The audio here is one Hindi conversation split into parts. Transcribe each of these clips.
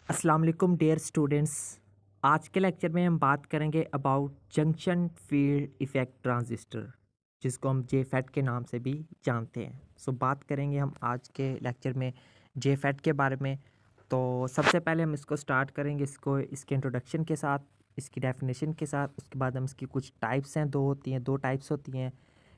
अस्सलाम वालेकुम डियर स्टूडेंट्स। आज के लेक्चर में हम बात करेंगे about junction field effect transistor, जिसको हम जेफेट के नाम से भी जानते हैं। बात करेंगे हम आज के लेक्चर में जेफेट के बारे में। तो सबसे पहले हम इसको स्टार्ट करेंगे इसके इंट्रोडक्शन के साथ, इसकी डेफिनेशन के साथ। उसके बाद हम इसकी कुछ टाइप्स हैं, दो टाइप्स होती हैं,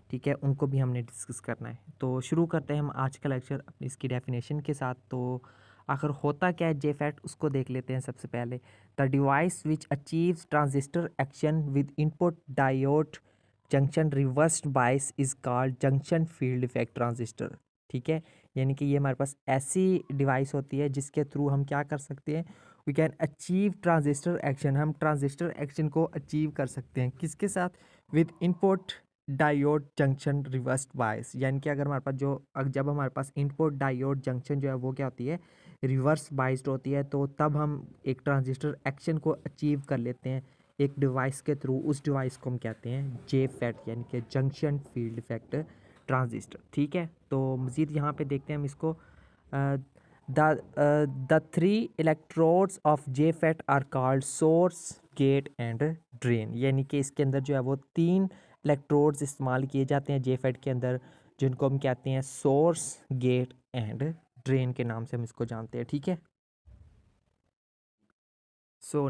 ठीक है, उनको भी हमने डिस्कस करना है। तो शुरू करते हैं हम आज का लेक्चर अपनी इसकी डेफिनेशन के साथ। तो आखिर होता क्या है जेफेट, उसको देख लेते हैं सबसे पहले। The device which achieves transistor action with input diode junction reversed bias is called junction field effect transistor. ठीक है, यानी कि ये हमारे पास ऐसी डिवाइस होती है जिसके थ्रू हम क्या कर सकते हैं, we can achieve transistor action. हम ट्रांजिस्टर एक्शन को अचीव कर सकते हैं किसके साथ, with input diode junction reversed bias. यानी कि अगर हमारे पास जब हमारे पास इनपुट डायोड जंक्शन जो है वो क्या होती है, रिवर्स बाइस्ड होती है, तो तब हम एक ट्रांजिस्टर एक्शन को अचीव कर लेते हैं एक डिवाइस के थ्रू। उस डिवाइस को हम कहते हैं जेफेट, यानी कि जंक्शन फील्ड इफेक्ट ट्रांजिस्टर। ठीक है, तो मज़ीद यहाँ पे देखते हैं हम इसको। The three electrodes of JFET are called source, gate and drain. यानी कि इसके अंदर जो है वो तीन इलेक्ट्रोड्स इस्तेमाल किए जाते हैं जेफेट के अंदर, जिनको हम कहते हैं सोर्स, गेट एंड ड्रेन के नाम से हम इसको जानते हैं। ठीक है,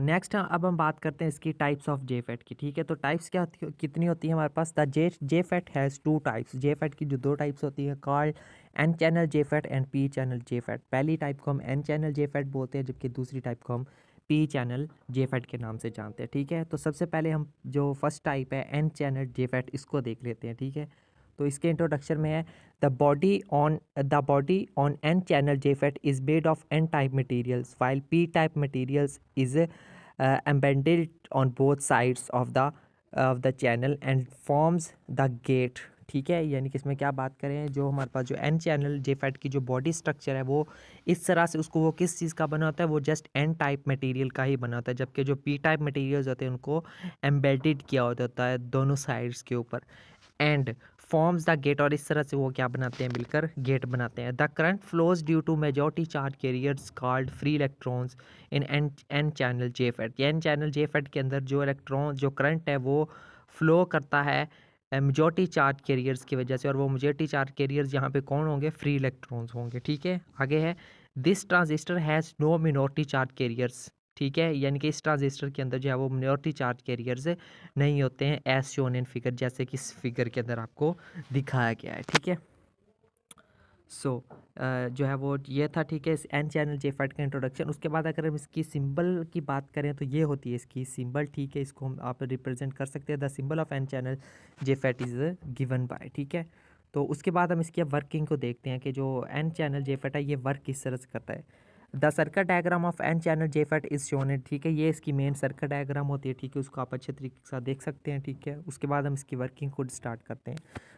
नेक्स्ट अब हम बात करते हैं इसकी टाइप्स ऑफ जेफेट की। ठीक है, तो टाइप्स कितनी होती है हमारे पास। The JFET has two types. JFET की जो दो टाइप्स होती है, called N channel JFET and P channel JFET. पहली टाइप को हम एन चैनल जेफेट बोलते हैं, जबकि दूसरी टाइप को हम पी चैनल जेफेट के नाम से जानते हैं। ठीक है, तो सबसे पहले हम जो फर्स्ट टाइप है एन चैनल जेफेट, इसको देख लेते हैं। ठीक है, तो इसके इंट्रोडक्शन में है, the body on N channel JFET is made of N type materials while p type materials is embedded on both sides of the channel and forms the gate। ठीक है, यानी कि इसमें क्या बात करें, जो हमारे पास जो एन चैनल जेफेट की जो बॉडी स्ट्रक्चर है वो इस तरह से, उसको वो किस चीज़ का बना होता है, वो जस्ट एन टाइप मटेरियल का ही बना होता है, जबकि जो पी टाइप मटेरियल्स होते हैं उनको एम्बेडेड किया होता है दोनों साइड्स के ऊपर, एंड फॉर्म्स द गेट। और इस तरह से वो क्या बनाते हैं, मिलकर गेट बनाते हैं। The current flows due to majority charge carriers called free electrons in N channel JFET. N channel JFET के अंदर जो करंट है वो फ्लो करता है मेजॉरिटी चार्ज कैरियर्स की वजह से, और वो मेजॉरिटी चार्ज कैरियर्स यहाँ पे कौन होंगे, फ्री इलेक्ट्रॉन्स होंगे। ठीक है, आगे है, this transistor has no minority charge carriers. ठीक है, यानी कि इस ट्रांजिस्टर के अंदर जो है वो मिनॉरिटी चार्ज कैरियर्स नहीं होते हैं, एज शोन इन फिगर, जैसे कि इस फिगर के अंदर आपको दिखाया गया है। ठीक है, जो है वो ये था। ठीक है, इस एन चैनल जेफेट का इंट्रोडक्शन। उसके बाद अगर हम इसकी सिंबल की बात करें तो ये होती है इसकी सिंबल। ठीक है, इसको हम आप रिप्रेजेंट कर सकते हैं, the symbol of N channel JFET is given by. ठीक है, तो उसके बाद हम इसकी वर्किंग को देखते हैं कि जो एन चैनल जेफेट है ये वर्क किस तरह से करता है। The circuit diagram of N channel JFET is shown है। ठीक है, ये इसकी मेन सर्किट डायग्राम होती है। ठीक है, उसको आप अच्छे तरीके के साथ देख सकते हैं। ठीक है, उसके बाद हम इसकी वर्किंग को स्टार्ट करते हैं।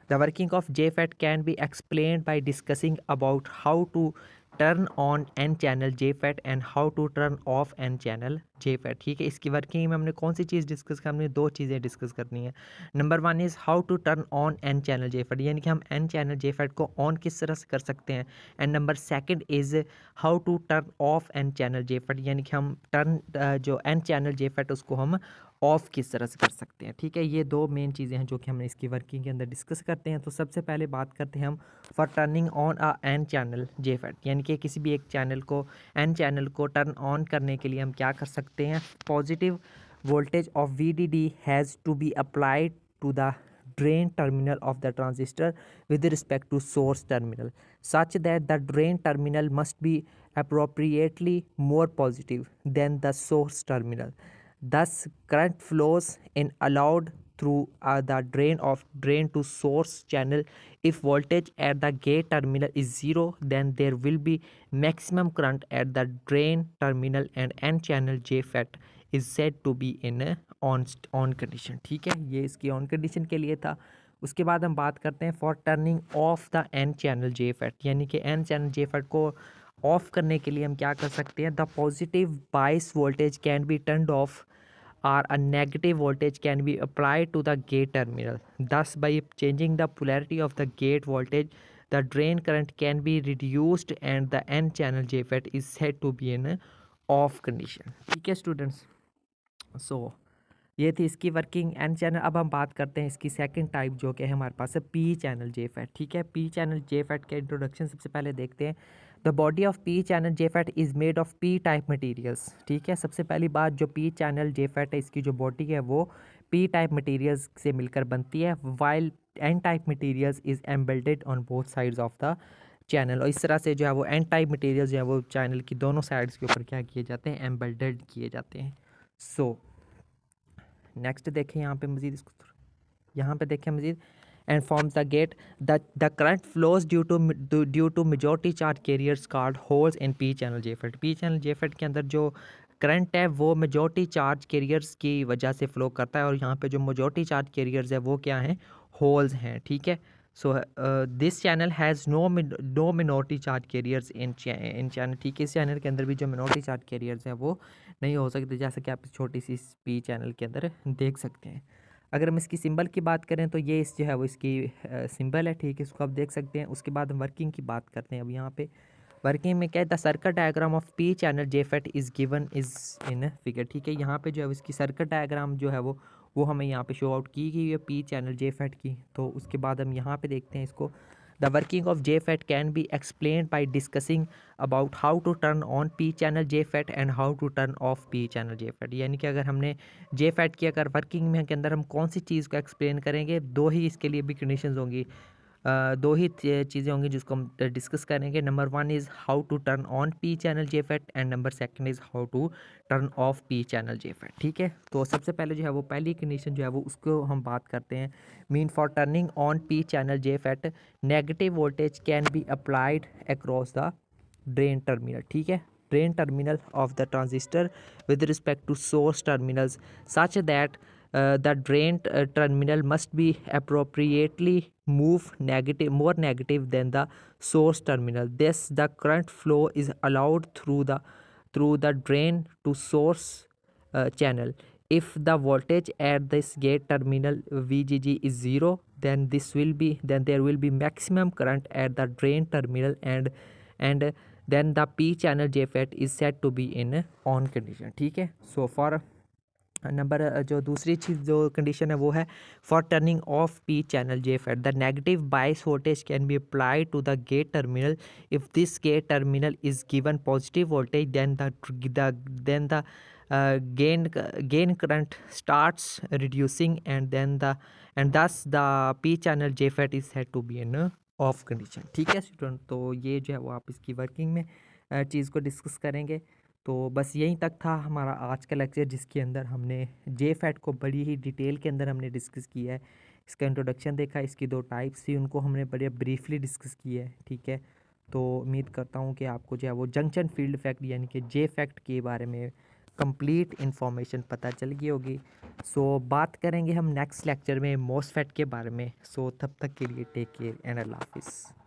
The working of JFET can be explained by discussing about how to turn on N channel JFET and how to turn off N channel JFET। ठीक है, इसकी वर्किंग में हमने कौन सी चीज़ डिस्कस करनी है, दो चीज़ें डिस्कस करनी है। Number one is how to turn on N channel JFET, यानी कि हम एन चैनल JFET को ऑन किस तरह से कर सकते हैं। And number second is how to turn off N channel JFET, यानी कि हम जो एन चैनल JFET उसको हम ऑफ किस तरह से कर सकते हैं। ठीक है, ये दो मेन चीज़ें हैं जो कि हमने इसकी वर्किंग के अंदर डिस्कस करते हैं। तो सबसे पहले बात करते हैं हम for turning on a N channel JFET, यानी कि किसी भी एक चैनल को, एन चैनल को टर्न ऑन करने के लिए हम क्या कर सकते हैं। Positive voltage of VDD has to be applied to the drain terminal of the transistor with respect to source terminal such that the drain terminal must be appropriately more positive than the source terminal. Thus current flows in allowed through the drain to source channel. If voltage at the gate terminal is 0, then there will be maximum current at the drain terminal and n channel JFET is said to be in on condition. ठीक है, ये इसकी ऑन कंडीशन के लिए था। उसके बाद हम बात करते हैं for turning off the N channel JFET, यानी कि एन चैनल JFET को ऑफ करने के लिए हम क्या कर सकते हैं। The positive bias voltage can be turned off or a negative voltage can be applied to the gate terminal. Thus, by changing the polarity of the gate voltage, the drain current can be reduced and the N channel JFET is said to be in of condition. ठीक है स्टूडेंट्स, सो ये थी इसकी वर्किंग एन चैनल। अब हम बात करते हैं इसकी सेकंड टाइप जो कि है हमारे पास है पी चैनल जेफेट। ठीक है, पी चैनल जेफेट के इंट्रोडक्शन सबसे पहले देखते हैं। The body of P channel JFET is made of P type materials. ठीक है, सबसे पहली बात जो पी चैनल जेफेट है इसकी जो बॉडी है वो पी टाइप मटेरियल्स से मिलकर बनती है, while N type materials is embedded on both sides of the channel. और इस तरह से जो है वो एन टाइप मटेरियल्स जो है वो चैनल की दोनों साइड्स के ऊपर क्या किए जाते हैं, एम्बेडेड किए जाते हैं। सो नेक्स्ट देखें यहाँ पे मजीद, इसको यहाँ पे देखें मजीद, and forms the gate the current flows due to majority charge carriers called holes in P channel JFET. P channel JFET के अंदर जो करंट है वो मेजॉरिटी चार्ज कैरियर्स की वजह से फ्लो करता है, और यहाँ पे जो मेजॉरिटी चार्ज कैरियर्स है वो क्या हैं, होल्स हैं। ठीक है, so this channel has no minority charge carriers in channel. ठीक है, इस चैनल के अंदर भी जो मिनोरिटी चार्ज कैरियर्स हैं वो नहीं हो सकते, जैसे कि आप छोटी सी पी चैनल के अंदर देख सकते हैं। अगर हम इसकी सिंबल की बात करें तो ये इस जो है वो इसकी सिंबल है। ठीक है, इसको आप देख सकते हैं। उसके बाद हम वर्किंग की बात करते हैं। अब यहाँ पे वर्किंग में क्या है, the circuit diagram of P channel JFET is given is in figure. ठीक है, यहाँ पे जो है इसकी सर्किट डायग्राम जो है वो हमें यहाँ पे शो आउट की गई है पी चैनल जेफेट की। तो उसके बाद हम यहाँ पे देखते हैं इसको। The working of JFET can be explain by discussing about how to turn on P channel JFET and how to turn off P channel JFET। यानी कि अगर हमने JFET की अगर वर्किंग में के अंदर हम कौन सी चीज़ को एक्सप्लेन करेंगे, दो ही इसके लिए भी कंडीशंस होंगी, दो ही चीज़ें होंगी जिसको हम डिस्कस करेंगे। Number one is how to turn on P channel JFET and number second is how to turn off P channel JFET। ठीक है, तो सबसे पहले जो है वो पहली कंडीशन जो है वो उसको हम बात करते हैं। Mean for turning on P channel JFET negative voltage can be applied across the drain terminal. ठीक है, drain terminal of the transistor with respect to source terminals such that the drain terminal must be appropriately more negative than the source terminal. Thus, the current flow is allowed through the drain to source channel. If the voltage at this gate terminal VGG is 0, then there will be maximum current at the drain terminal, and then the P channel JFET is said to be in on condition. ठीक है, so for नंबर जो दूसरी चीज़ जो कंडीशन है वो है for turning off P channel JFET the negative bias voltage can be apply to the gate terminal. If this gate terminal is given positive voltage then the gain current starts reducing, and thus the P channel JFET is said to be in of condition. ठीक है स्टूडेंट, तो ये जो है वो आप इसकी वर्किंग में चीज़ को डिस्कस करेंगे। तो बस यहीं तक था हमारा आज का लेक्चर, जिसके अंदर हमने JFET को बड़ी ही डिटेल के अंदर हमने डिस्कस किया है। इसका इंट्रोडक्शन देखा, इसकी दो टाइप्स थी उनको हमने बड़े ब्रीफली डिस्कस किया है। ठीक है, तो उम्मीद करता हूँ कि आपको जो है वो जंक्शन फील्ड इफेक्ट यानी कि JFET के बारे में कंप्लीट इन्फॉर्मेशन पता चल गई होगी। सो बात करेंगे हम नेक्स्ट लेक्चर में MOSFET के बारे में। सो तब तक के लिए टेक केयर एंड अल्लाह हाफिज़।